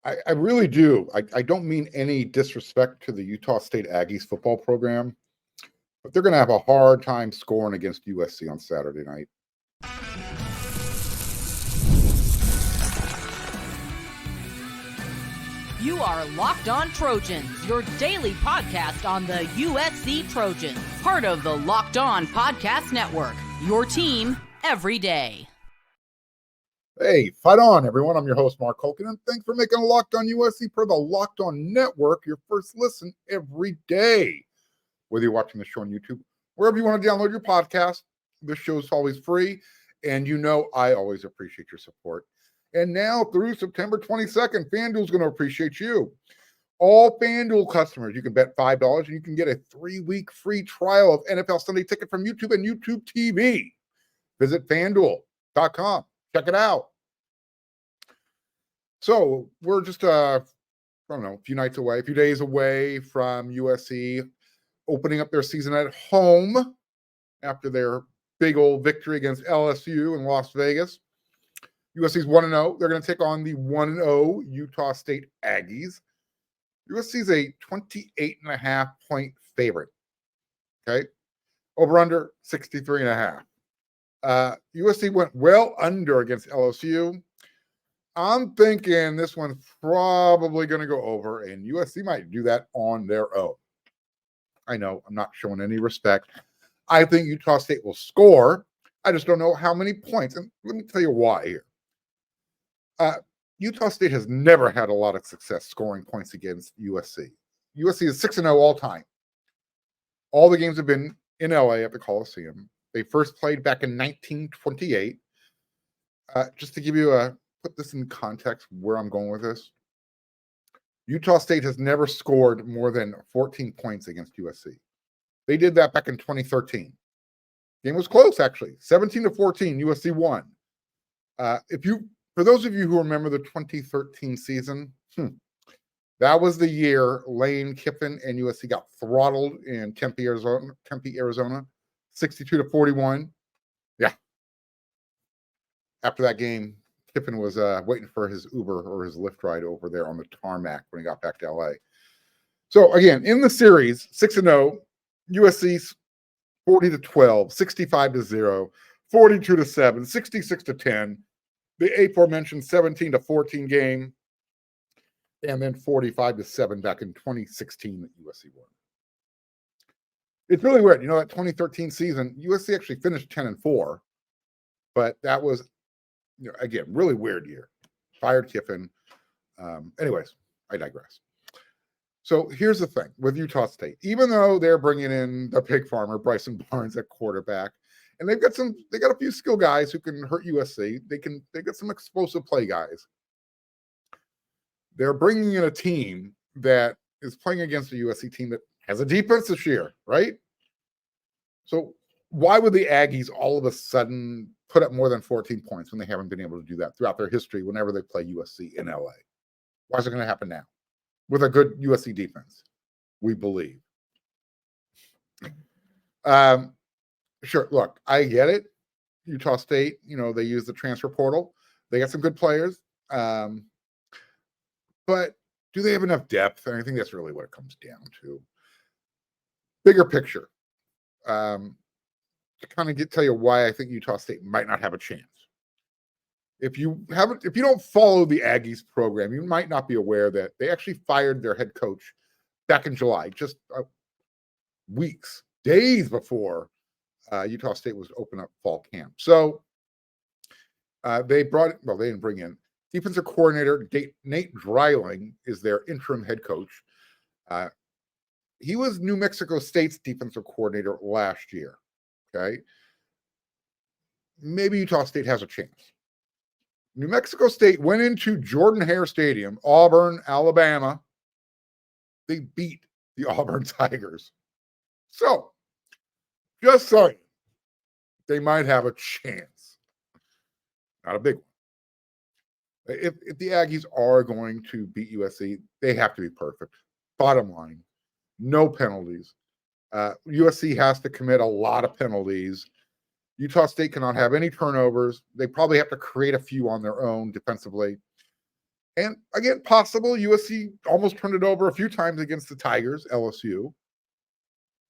I really do. I don't mean any disrespect to the Utah State Aggies football program, but they're going to have a hard time scoring against USC on Saturday night. You are Locked On Trojans, your daily podcast on the USC Trojans, part of the Locked On Podcast Network, your team every day. Hey, fight on, everyone. I'm your host, Mark Holkin, and thanks for making Locked On USC per the Locked On Network your first listen every day. Whether you're watching the show on YouTube, wherever you want to download your podcast, this show is always free, and you know I always appreciate your support. And now through September 22nd, FanDuel's going to appreciate you. All FanDuel customers, you can bet $5 and you can get a 3-week free trial of NFL Sunday Ticket from YouTube and YouTube TV. Visit FanDuel.com. Check it out. So we're just, a few nights away, a few days away from USC opening up their season at home after their big old victory against LSU in Las Vegas. USC's 1-0. They're going to take on the 1-0 Utah State Aggies. USC's a 28.5 point favorite. Okay. Over under 63.5. USC went well under against LSU. I'm thinking this one's probably going to go over, and USC might do that on their own. I know I'm not showing any respect. I think Utah State will score. I just don't know how many points. And let me tell you why here. Utah State has never had a lot of success scoring points against USC. USC is 6-0 all time. All the games have been in LA at the Coliseum. They first played back in 1928. Just to give you put this in context where I'm going with this. Utah State has never scored more than 14 points against USC. They did that back in 2013. Game was close, actually. 17-14, USC won. For those of you who remember the 2013 season, that was the year Lane Kiffin and USC got throttled in Tempe, Arizona, 62-41. Yeah. After that game, Kiffin was waiting for his Uber or his Lyft ride over there on the tarmac when he got back to LA. So again, in the series, 6-0, USC's 40-12, 65-0, 42-7, 66-10. The aforementioned 17-14 game, and then 45-7 back in 2016 that USC won. It's really weird. You know, that 2013 season, USC actually finished 10-4, but that was, again, really weird year. Fired Kiffin. Anyways, I digress. So here's the thing with Utah State. Even though they're bringing in the pig farmer, Bryson Barnes, at quarterback, and they got a few skill guys who can hurt USC. They got some explosive play guys. They're bringing in a team that is playing against a USC team that has a defense this year, right? So why would the Aggies all of a sudden put up more than 14 points when they haven't been able to do that throughout their history whenever they play USC in LA? Why is it going to happen now with a good USC defense? We believe. Sure. Look, I get it. Utah State, they use the transfer portal. They got some good players. But do they have enough depth? And I think that's really what it comes down to. Bigger picture. To kind of tell you why I think Utah State might not have a chance. If you don't follow the Aggies program, you might not be aware that they actually fired their head coach back in July, just days before Utah State was open up fall camp. So they didn't bring in defensive coordinator Nate Dreiling is their interim head coach. He was New Mexico State's defensive coordinator last year. Okay. Maybe Utah State has a chance. New Mexico State went into Jordan-Hare Stadium, Auburn, Alabama. They beat the Auburn Tigers. So, just saying, they might have a chance. Not a big one. If the Aggies are going to beat USC, they have to be perfect. Bottom line, no penalties. USC has to commit a lot of penalties. Utah State cannot have any turnovers. They probably have to create a few on their own defensively. And again, possible USC almost turned it over a few times against the Tigers, LSU.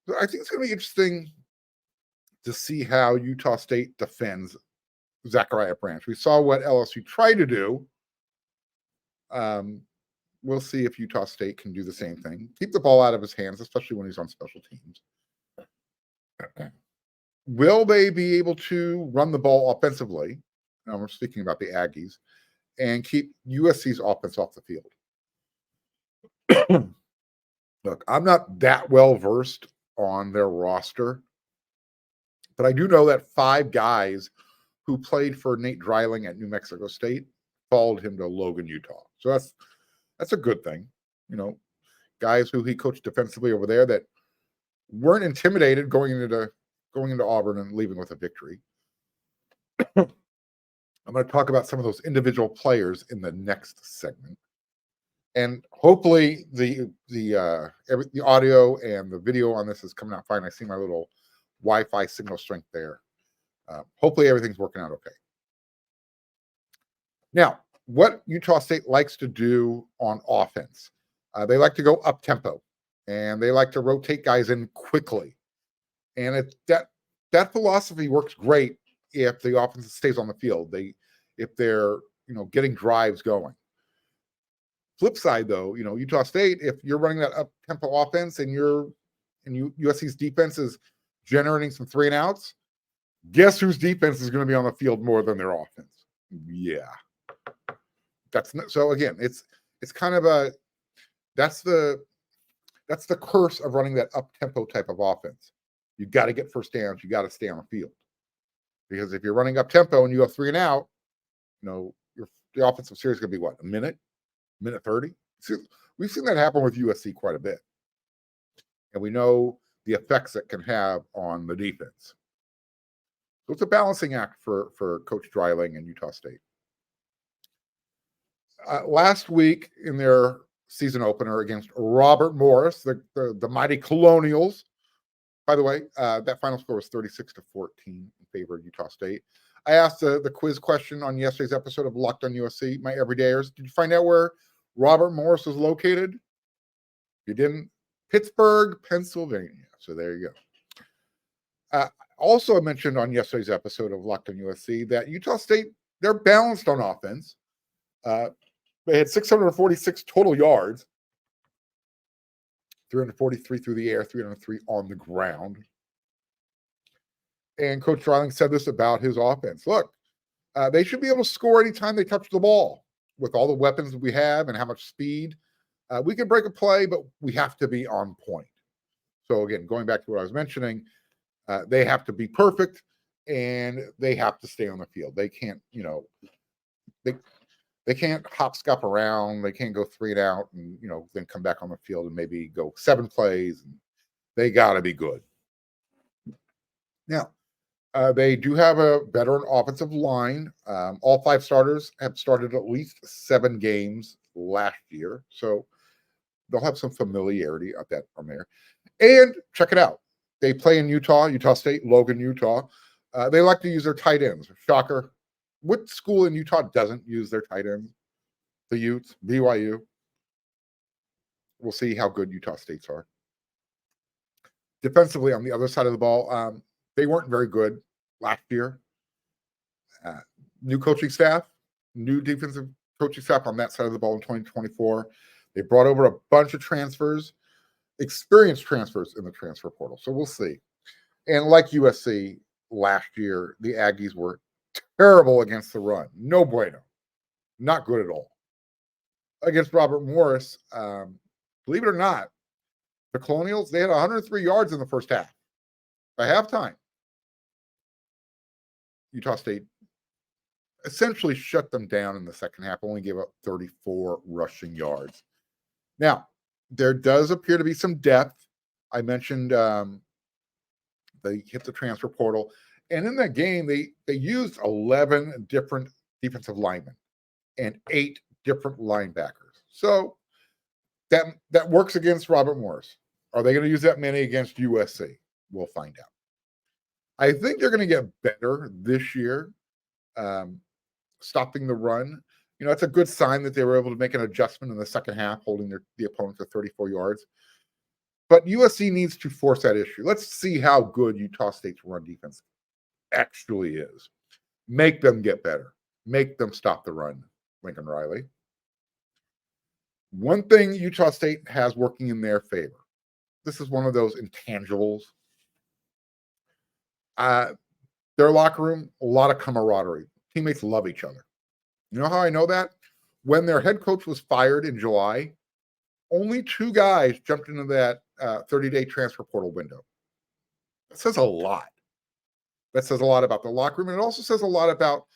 So I think it's going to be interesting to see how Utah State defends Zachariah Branch. We saw what LSU tried to do. We'll see if Utah State can do the same thing. Keep the ball out of his hands, especially when he's on special teams. Will they be able to run the ball offensively? We're speaking about the Aggies, and keep USC's offense off the field. Look, I'm not that well versed on their roster, but I do know that 5 guys who played for Nate Dreiling at New Mexico State followed him to Logan, Utah. So that's a good thing. Guys who he coached defensively over there that weren't intimidated going into Auburn and leaving with a victory. I'm going to talk about some of those individual players in the next segment. And hopefully the audio and the video on this is coming out fine. I see my little Wi-Fi signal strength there. Hopefully everything's working out okay. Now, what Utah State likes to do on offense, they like to go up tempo, and they like to rotate guys in quickly. And that philosophy works great if the offense stays on the field. If they're getting drives going. Flip side, though, Utah State, if you're running that up tempo offense and USC's defense is generating some 3 and outs, guess whose defense is going to be on the field more than their offense? Yeah, so again, it's kind of that's the curse of running that up tempo type of offense. You got to get first downs. You got to stay on the field, because if you're running up tempo and you have 3 and out, the offensive series is going to be what, a minute 30. We've seen that happen with USC quite a bit, and we know the effects it can have on the defense. So it's a balancing act for Coach Dreiling and Utah State. Last week in their season opener against Robert Morris, the mighty Colonials. By the way, that final score was 36-14 in favor of Utah State. I asked the quiz question on yesterday's episode of Locked on USC, my everydayers. Did you find out where Robert Morris was located? You didn't? Pittsburgh, Pennsylvania. So there you go. Also, I mentioned on yesterday's episode of Locked on USC that Utah State, they're balanced on offense. They had 646 total yards, 343 through the air, 303 on the ground. And Coach Dreiling said this about his offense. Look, they should be able to score anytime they touch the ball. With all the weapons we have and how much speed, we can break a play, but we have to be on point. So again, going back to what I was mentioning, they have to be perfect and they have to stay on the field. They can't, they can't hopscotch around. They can't go 3 and out and, then come back on the field and maybe go 7 plays. They got to be good. Now, they do have a veteran offensive line. All 5 starters have started at least 7 games last year. So they'll have some familiarity at that from there. And check it out. They play in Utah State, Logan, Utah. They like to use their tight ends. Shocker. What school in Utah doesn't use their tight ends? The Utes, BYU. We'll see how good Utah State's are. Defensively, on the other side of the ball, they weren't very good last year. New coaching staff, new defensive coaching staff on that side of the ball in 2024. They brought over a bunch of transfers, experienced transfers in the transfer portal. So we'll see. And like USC last year, the Aggies were terrible against the run. No bueno. Not good at all. Against Robert Morris, believe it or not, the Colonials, they had 103 yards in the first half. By halftime, Utah State essentially shut them down in the second half, only gave up 34 rushing yards. Now, there does appear to be some depth. I mentioned they hit the transfer portal. And in that game, they used 11 different defensive linemen and 8 different linebackers. So that works against Robert Morris. Are they going to use that many against USC? We'll find out. I think they're going to get better this year, stopping the run. It's a good sign that they were able to make an adjustment in the second half, holding the opponent to 34 yards. But USC needs to force that issue. Let's see how good Utah State's run defense actually is. Make them get better. Make them stop the run, Lincoln Riley. One thing Utah State has working in their favor. This is one of those intangibles. Their locker room, a lot of camaraderie. Teammates love each other. You know how I know that? When their head coach was fired in July, only 2 guys jumped into that 30-day transfer portal window. That says a lot. That says a lot about the locker room, and it also says a lot about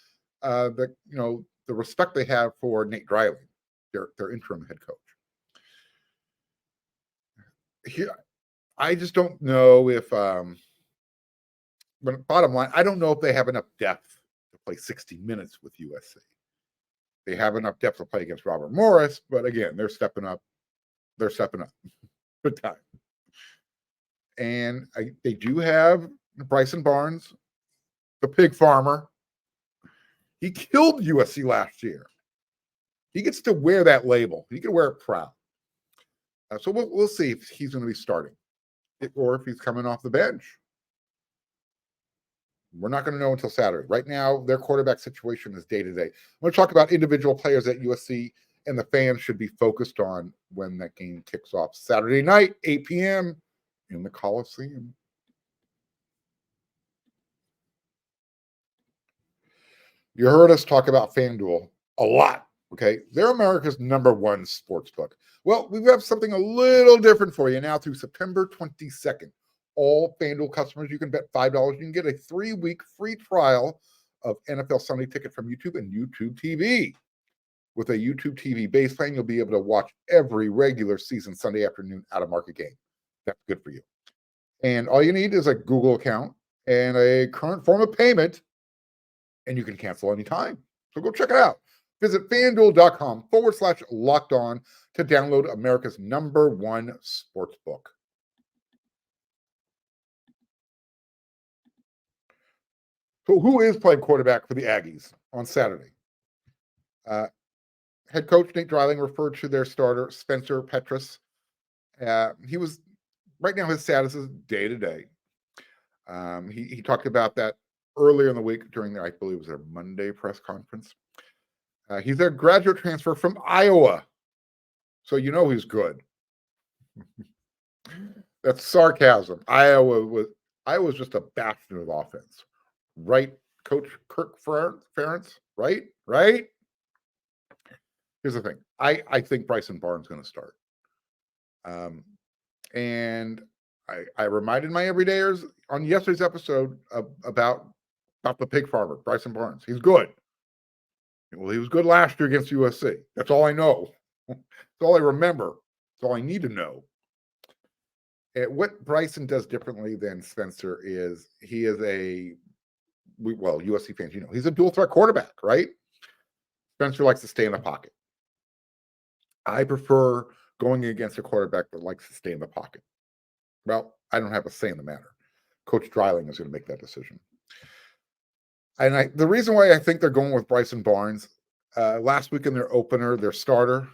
the respect they have for Nate Dryling, their interim head coach. Here, I just don't know if, but bottom line, I don't know if they have enough depth to play 60 minutes with USC. They have enough depth to play against Robert Morris, but again, they're stepping up. They're stepping up. Good time. And they do have Bryson Barnes, the pig farmer. He killed USC last year. He gets to wear that label. He can wear it proud. So we'll see if he's going to be starting or if he's coming off the bench. We're not going to know until Saturday. Right now, their quarterback situation is day to day. I'm going to talk about individual players at USC and the fans should be focused on when that game kicks off Saturday night, 8 p.m. in the Coliseum. You heard us talk about FanDuel a lot, okay? They're America's #1 sports book. Well, we have something a little different for you now through September 22nd. All FanDuel customers, you can bet $5. You can get a 3-week free trial of NFL Sunday Ticket from YouTube and YouTube TV. With a YouTube TV base plan, you'll be able to watch every regular season Sunday afternoon out-of-market game. That's good for you. And all you need is a Google account and a current form of payment, and you can cancel anytime. So go check it out. Visit FanDuel.com/locked-on to download America's #1 sports book. So who is playing quarterback for the Aggies on Saturday? Head coach Nate Dryling referred to their starter, Spencer Petras. He was, right now his status is day to day. He talked about that earlier in the week during I believe it was their Monday press conference. He's a graduate transfer from Iowa. So you know he's good. That's sarcasm. Iowa was just a bastion of offense. Right, Coach Kirk Ferentz? Right? Here's the thing. I think Bryson Barnes is going to start. And I reminded my everydayers on yesterday's episode about the pig farmer, Bryson Barnes. He's good. Well, he was good last year against USC. That's all I know. That's all I remember. That's all I need to know. And what Bryson does differently than Spencer is he is USC fans, he's a dual threat quarterback, right? Spencer likes to stay in the pocket. I prefer going against a quarterback that likes to stay in the pocket. Well, I don't have a say in the matter. Coach Dryling is going to make that decision. And the reason why I think they're going with Bryson Barnes, last week in their opener, their starter,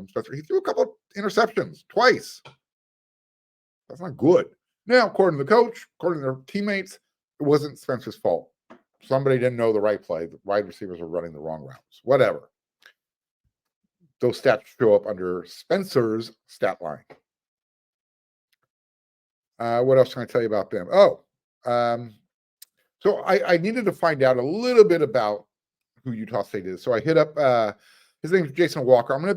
Spencer, he threw a couple of interceptions twice. That's not good. Now, according to the coach, according to their teammates, it wasn't Spencer's fault. Somebody didn't know the right play. The wide receivers were running the wrong routes. Whatever. Those stats show up under Spencer's stat line. What else can I tell you about them? So I needed to find out a little bit about who Utah State is. So I hit up his name is Jason Walker. I'm gonna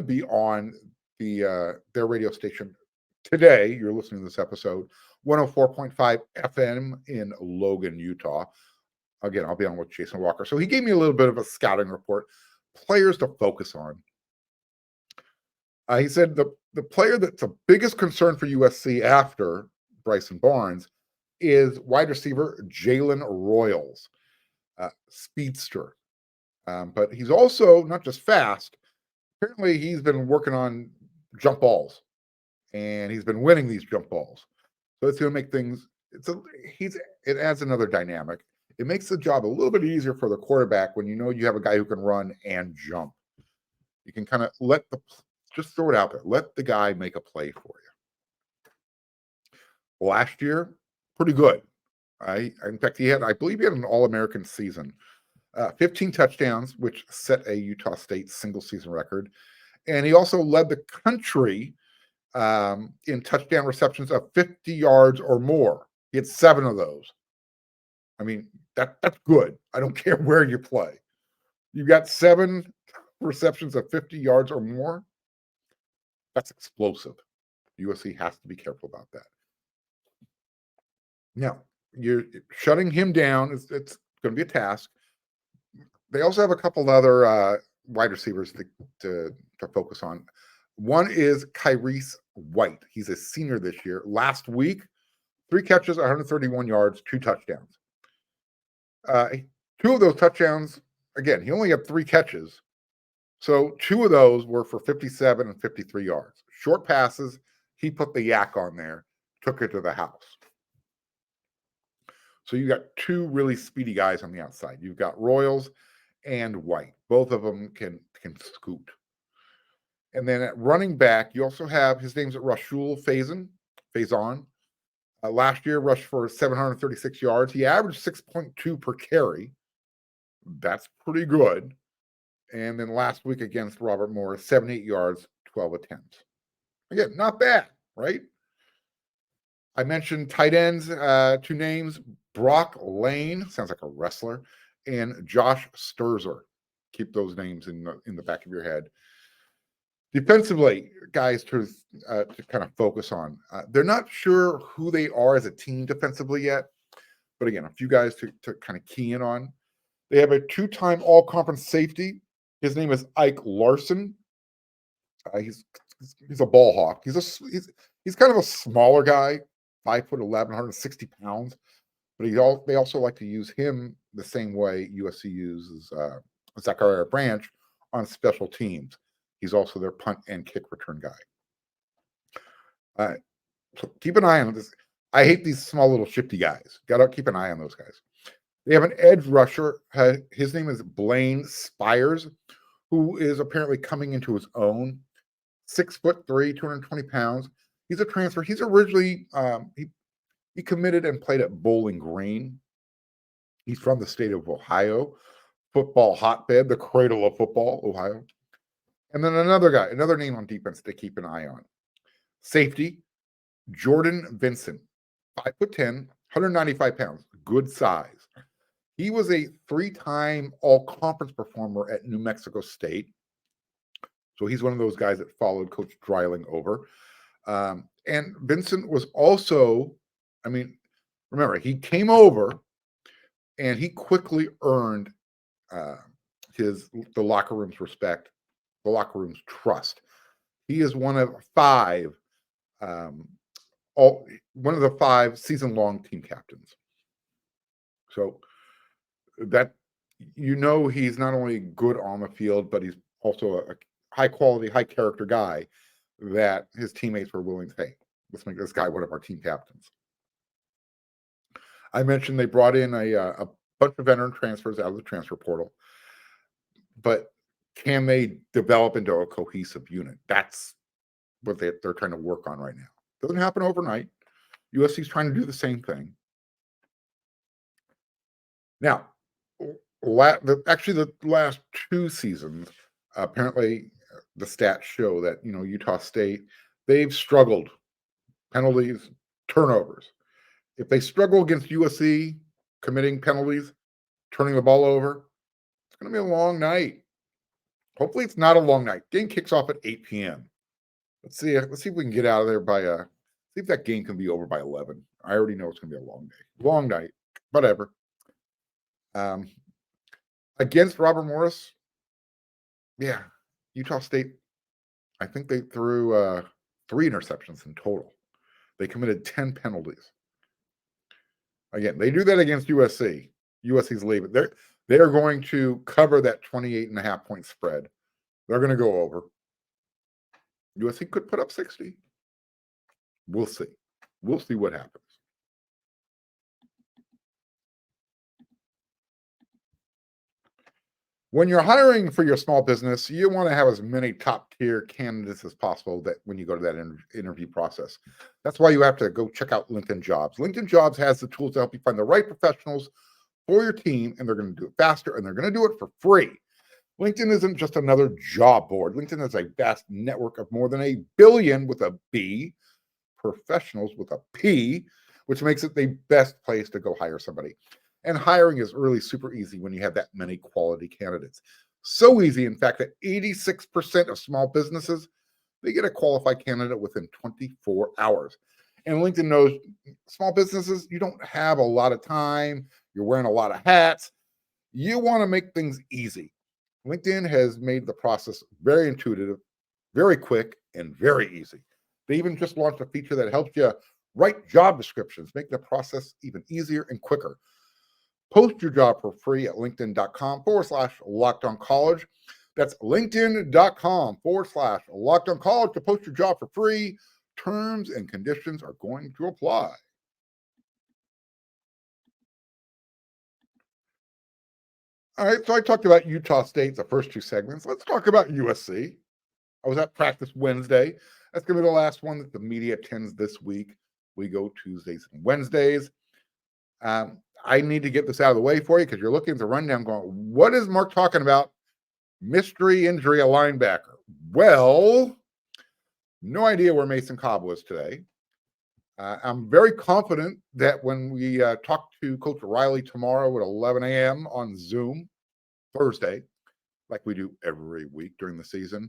be on their radio station today. You're listening to this episode, 104.5 FM in Logan, Utah. Again, I'll be on with Jason Walker. So he gave me a little bit of a scouting report, players to focus on. He said the player that's the biggest concern for USC after Bryson Barnes is wide receiver Jalen Royals, speedster. But he's also not just fast. Apparently, he's been working on jump balls, and he's been winning these jump balls. So it's going to make things. It adds another dynamic. It makes the job a little bit easier for the quarterback when you know you have a guy who can run and jump. You can kind of just throw it out there. Let the guy make a play for you. Last year, pretty good. In fact, I believe he had an All-American season. 15 touchdowns, which set a Utah State single season record. And he also led the country in touchdown receptions of 50 yards or more. He had 7 of those. I mean, that's good. I don't care where you play. You got 7 receptions of 50 yards or more. That's explosive. USC has to be careful about that. Now, you're shutting him down. It's going to be a task. They also have a couple of other wide receivers to focus on. One is Kyrese White. He's a senior this year. Last week, 3 catches, 131 yards, 2 touchdowns. 2 of those touchdowns, again, he only had 3 catches. So 2 of those were for 57 and 53 yards. Short passes, he put the yak on there, took it to the house. So you got 2 really speedy guys on the outside. You've got Royals and White. Both of them can scoot. And then at running back, you also have, his name's Rashul Faison. Last year, rushed for 736 yards. He averaged 6.2 per carry. That's pretty good. And then last week against Robert Morris, 78 yards, 12 attempts. Again, not bad, right? I mentioned tight ends, 2 names, Brock Lane, sounds like a wrestler, and Josh Sturzer. Keep those names in the back of your head. Defensively, guys to kind of focus on. They're not sure who they are as a team defensively yet, but again, a few guys to kind of key in on. They have a 2-time all-conference safety. His name is Ike Larson. He's a ball hawk. He's kind of a smaller guy, 5'11", 160 pounds, but they also like to use him the same way USC uses Zachariah Branch on special teams. He's also their punt and kick return guy. So keep an eye on this. I hate these small little shifty guys. Got to keep an eye on those guys. They have an edge rusher. His name is Blaine Spires, who is apparently coming into his own. 6'3", 220 pounds. He's a transfer. He's originally he committed and played at Bowling Green. He's from the state of Ohio, football hotbed, the cradle of football, Ohio. And then another name on defense to keep an eye on. Safety, Jordan Vincent, 5'10", 195 pounds, good size. He was a 3-time all-conference performer at New Mexico State. So he's one of those guys that followed Coach Dreiling over. And Vincent was also, remember, he came over and he quickly earned the locker room's respect, the locker room's trust. He is one of the 5 season-long team captains. So that, he's not only good on the field, but he's also a high-quality, high-character guy that his teammates were willing to, hey, let's make this guy one of our team captains. I mentioned they brought in a bunch of veteran transfers out of the transfer portal, but can they develop into a cohesive unit? That's what they're trying to work on right now. Doesn't happen overnight. USC's trying to do the same thing. Now, the last 2 seasons, apparently the stats show that, Utah State, they've struggled. Penalties, turnovers. If they struggle against USC, committing penalties, turning the ball over, it's going to be a long night. Hopefully it's not a long night. Game kicks off at 8 p.m. Let's see if we can get out of there see if that game can be over by 11. I already know it's going to be a long day. Long night. Whatever. Against Robert Morris, yeah, Utah State, I think they threw 3 interceptions in total. They committed 10 penalties. Again, they do that against USC. USC's leaving. They're going to cover that 28.5 point spread. They're going to go over. USC could put up 60. We'll see. We'll see what happens. When you're hiring for your small business, you want to have as many top tier candidates as possible that when you go to that interview process. That's why you have to go check out LinkedIn Jobs. LinkedIn Jobs has the tools to help you find the right professionals for your team, and they're going to do it faster, and they're going to do it for free. LinkedIn isn't just another job board. LinkedIn is a vast network of more than 1 billion with a B professionals with a P, which makes it the best place to go hire somebody. And hiring is really super easy when you have that many quality candidates. So easy, in fact, that 86% of small businesses, they get a qualified candidate within 24 hours. And LinkedIn knows small businesses, you don't have a lot of time. You're wearing a lot of hats. You want to make things easy. LinkedIn has made the process very intuitive, very quick, and very easy. They even just launched a feature that helps you write job descriptions, make the process even easier and quicker. Post your job for free at linkedin.com/lockedoncollege. That's linkedin.com/lockedoncollege to post your job for free. Terms and conditions are going to apply. All right, so I talked about Utah State, the first two segments. Let's talk about USC. I was at practice Wednesday. That's going to be the last one that the media attends this week. We go Tuesdays and Wednesdays. I need to get this out of the way for you because you're looking at the rundown going, what is Mark talking about? Mystery injury, a linebacker. Well, no idea where Mason Cobb was today. I'm very confident that when we talk to Coach Riley tomorrow at 11 a.m. on Zoom, Thursday, like we do every week during the season,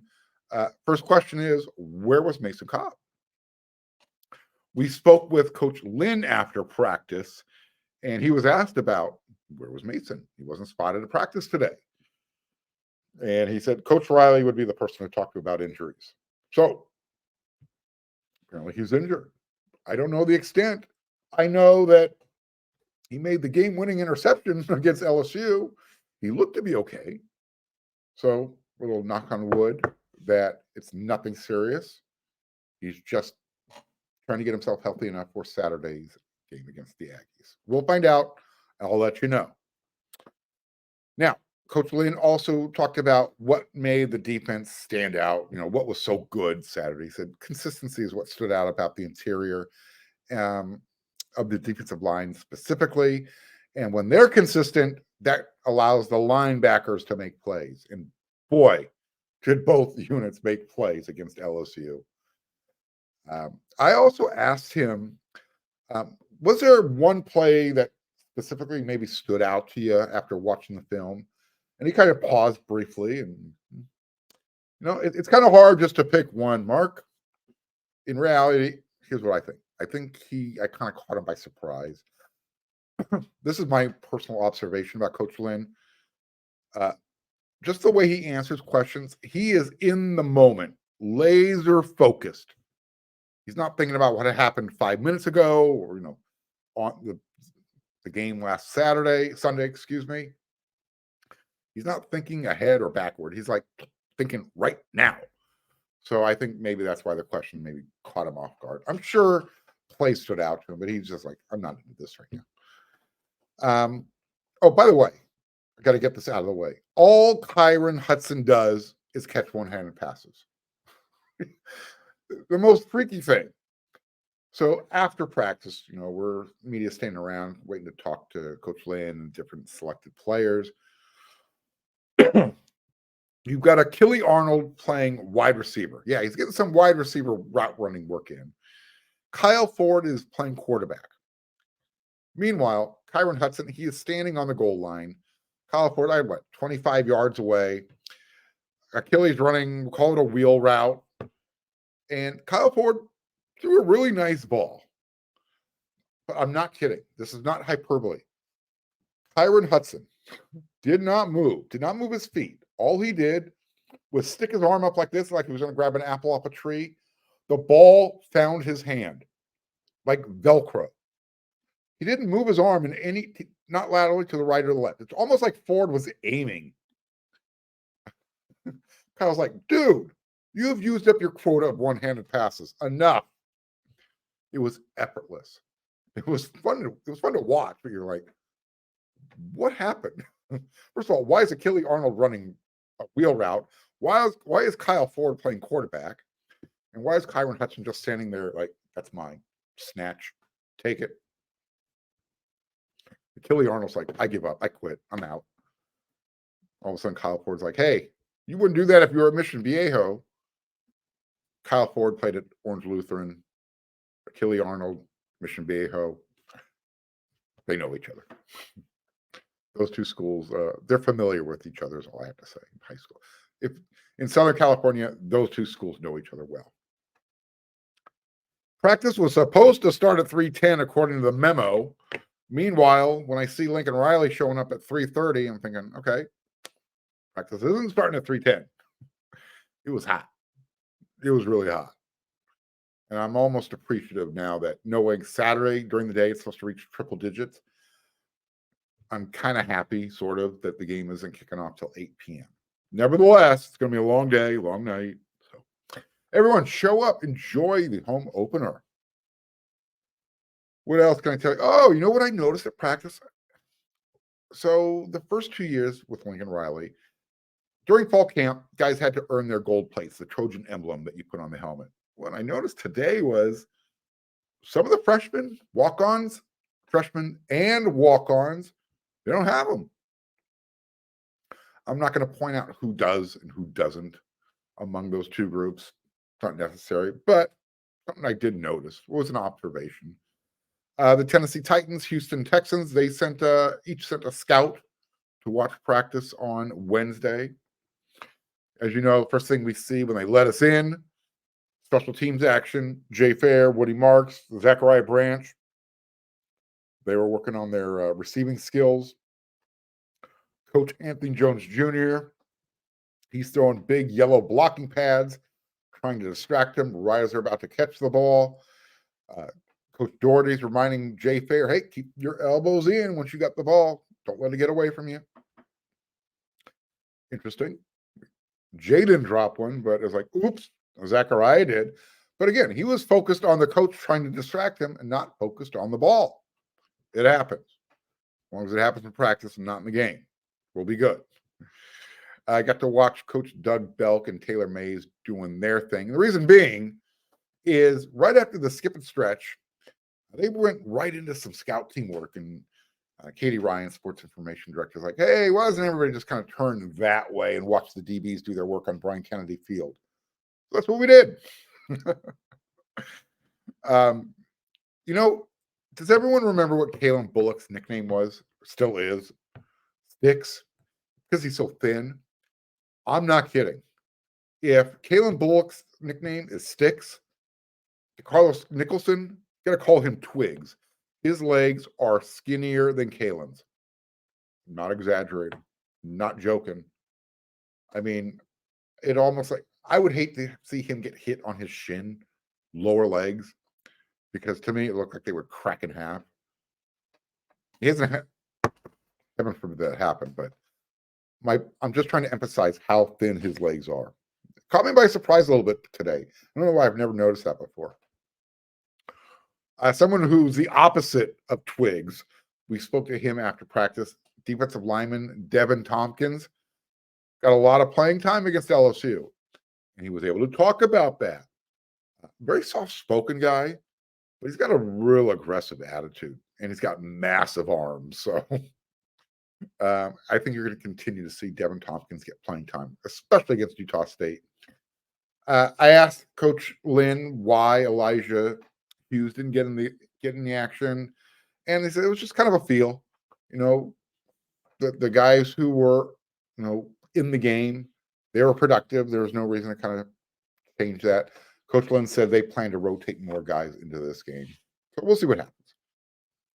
first question is, where was Mason Cobb? We spoke with Coach Lynn after practice, and he was asked about where was Mason. He wasn't spotted at practice today. And he said Coach Riley would be the person to talk to about injuries. So apparently he's injured. I don't know the extent. I know that he made the game-winning interception against LSU. He looked to be okay. So a little knock on wood that it's nothing serious. He's just trying to get himself healthy enough for Saturday's game against the Aggies. We'll find out. I'll let you know. Now, Coach Lynn also talked about what made the defense stand out. You know, what was so good Saturday. He said consistency is what stood out about the interior of the defensive line specifically. And when they're consistent, that allows the linebackers to make plays. And boy, did both units make plays against LSU. I also asked him, was there one play that specifically maybe stood out to you after watching the film? And he kind of paused briefly. And, you know, it's kind of hard just to pick one, Mark. In reality, here's what I think. I think I kind of caught him by surprise. This is my personal observation about Coach Lynn. Just the way he answers questions, he is in the moment, laser focused. He's not thinking about what had happened 5 minutes ago or, you know, on the game last Sunday, excuse me. He's not thinking ahead or backward. He's like thinking right now. So I think maybe that's why the question maybe caught him off guard. I'm sure play stood out to him, but he's just like, I'm not into this right now. Oh, by the way, I got to get this out of the way. All Kyron Hudson does is catch one-handed passes. The most freaky thing. So after practice, you know, we're media standing around waiting to talk to Coach Lynn and different selected players. You've got Achille Arnold playing wide receiver. Yeah, he's getting some wide receiver route running work in. Kyle Ford is playing quarterback. Meanwhile, Kyron Hudson, he is standing on the goal line. Kyle Ford, 25 yards away. Achilles running, we'll call it a wheel route. And Kyle Ford threw a really nice ball. But I'm not kidding. This is not hyperbole. Kyron Hudson did not move his feet. All he did was stick his arm up like this, like he was going to grab an apple off a tree. The ball found his hand like Velcro. He didn't move his arm not laterally to the right or the left. It's almost like Ford was aiming. Kyle's like, dude, you have used up your quota of one-handed passes. Enough. It was effortless. It was fun to watch, but you're like, what happened? First of all, why is Achille Arnold running a wheel route? Why is Kyle Ford playing quarterback? And why is Kyron Hudson just standing there like, that's mine? Snatch. Take it. Achille Arnold's like, I give up. I quit. I'm out. All of a sudden, Kyle Ford's like, hey, you wouldn't do that if you were at Mission Viejo. Kyle Ford played at Orange Lutheran. Achille Arnold, Mission Viejo. They know each other. Those two schools, they're familiar with each other is all I have to say in high school. If in Southern California, those two schools know each other well. Practice was supposed to start at 3:10 according to the memo. Meanwhile, when I see Lincoln Riley showing up at 3:30, I'm thinking, okay, practice isn't starting at 3:10. It was hot. It was really hot. And I'm almost appreciative now that knowing Saturday during the day it's supposed to reach triple digits. I'm kind of happy, sort of, that the game isn't kicking off till 8 p.m. Nevertheless, it's going to be a long day, long night. So everyone show up, enjoy the home opener. What else can I tell you? Oh, you know what I noticed at practice? So the first 2 years with Lincoln Riley, during fall camp, guys had to earn their gold plates, the Trojan emblem that you put on the helmet. What I noticed today was some of the freshmen, walk-ons, freshmen and walk-ons, they don't have them. I'm not going to point out who does and who doesn't among those two groups. It's not necessary, but something I did notice was an observation. The Tennessee Titans, Houston Texans, they each sent a scout to watch practice on Wednesday. As you know, the first thing we see when they let us in, special teams action, Jay Fair, Woody Marks, Zachariah Branch. They were working on their receiving skills. Coach Anthony Jones Jr., he's throwing big yellow blocking pads, trying to distract them right as they're about to catch the ball. Coach Doherty's reminding Jay Fair, hey, keep your elbows in once you got the ball. Don't let it get away from you. Interesting. Jay didn't drop one, but it was like, oops, Zachariah did. But again, he was focused on the coach trying to distract him and not focused on the ball. It happens. As long as it happens in practice and not in the game, we'll be good. I got to watch Coach Doug Belk and Taylor Mays doing their thing. The reason being is right after the skip and stretch, they went right into some scout teamwork. And Katie Ryan, sports information director, is like, hey, why doesn't everybody just kind of turn that way and watch the DBs do their work on Brian Kennedy Field? So that's what we did. You know, does everyone remember what Kalen Bullock's nickname was? Still is? Sticks? Because he's so thin. I'm not kidding. If Kalen Bullock's nickname is Sticks, Carlos Nicholson, got to call him Twigs. His legs are skinnier than Kalen's. Not exaggerating. Not joking. I mean, it almost like, I would hate to see him get hit on his shin, lower legs, because to me, it looked like they would crack in half. He hasn't had, heaven forbid that happen, but I'm just trying to emphasize how thin his legs are. Caught me by surprise a little bit today. I don't know why I've never noticed that before. Someone who's the opposite of Twigs, we spoke to him after practice, defensive lineman Devin Tompkins, got a lot of playing time against LSU, and he was able to talk about that. Very soft-spoken guy, but he's got a real aggressive attitude, and he's got massive arms. So I think you're going to continue to see Devin Tompkins get playing time, especially against Utah State. I asked Coach Lynn why Elijah Hughes didn't get in the action, and they said it was just kind of a feel. You know, the guys who were, you know, in the game, they were productive. There was no reason to kind of change that. Coach Lynn said they plan to rotate more guys into this game. So we'll see what happens.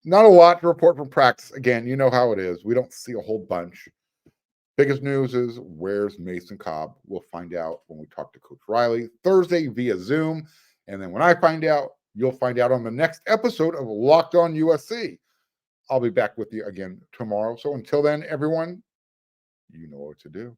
Not a lot to report from practice. Again, you know how it is. We don't see a whole bunch. Biggest news is, where's Mason Cobb? We'll find out when we talk to Coach Riley Thursday via Zoom. And then when I find out, you'll find out on the next episode of Locked On USC. I'll be back with you again tomorrow. So until then, everyone, you know what to do.